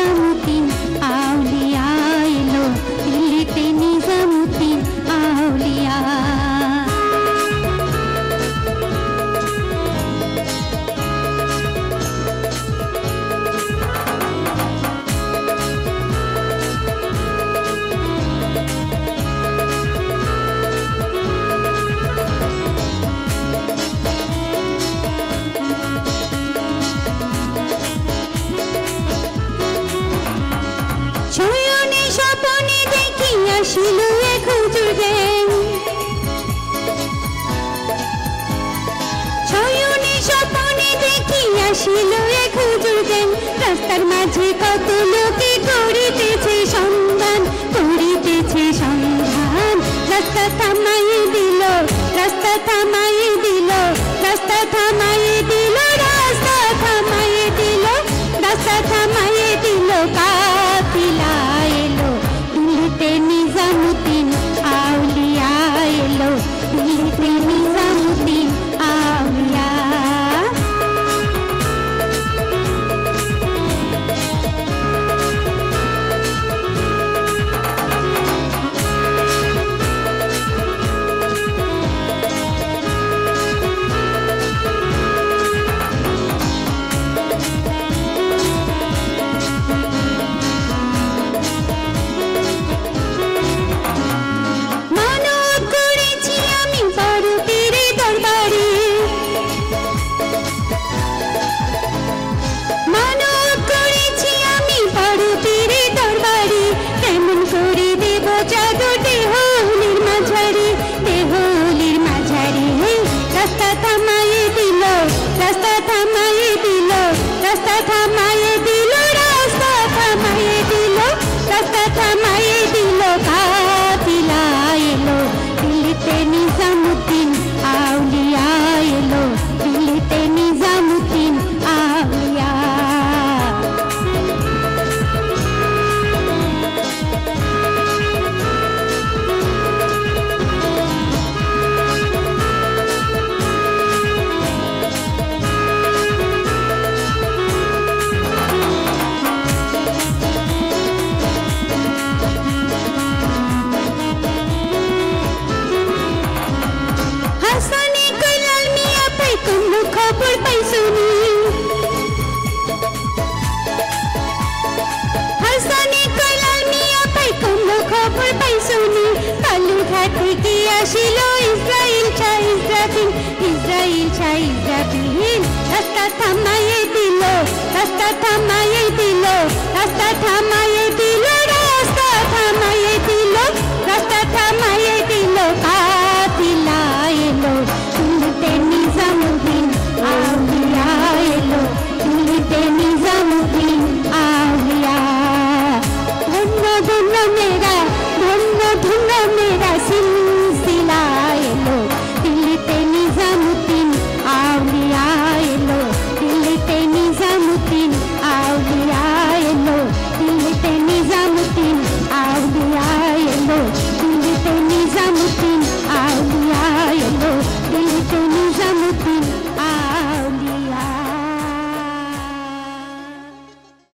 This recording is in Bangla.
নিজামুদ্দিন আউলিয়া এলো, দিল্লিতে নিজামুদ্দিন আউলিয়া। শয়নে স্বপনে দেখি আসিল এক হুজুর জ্ঞান, শয়নে স্বপনে দেখি আসিল এক হুজুর জ্ঞান। রাস্তার মাঝে কত লোকে করিতেছে সন্ধান, করিতেছে সন্ধান। রাস্তা থামাইয়ে দিল, রাস্তা থামাইয়ে দিল, রাস্তা থামাইয়ে দিল, রাস্তা থামাইয়ে দিল, রাস্তা থামাইয়ে দিল। কাফিলা এলো, দিল্লিতে নিজামুদ্দিন আউলিয়া এলো, দিল্লিতে নিজামুদ্দিন আউলিয়া। খবর পাইছুনি হাসানি কইলাল মিয়া পাই কোনো খবর পাইছুনি। কালুঘাট থেকে আসিল ইসরাইল শাহ ইসরাফিল, ইসরাইল শাহ ইসরাফিল। রাস্তা থামাইয়ে দিল, রাস্তা থামাইয়ে দিল,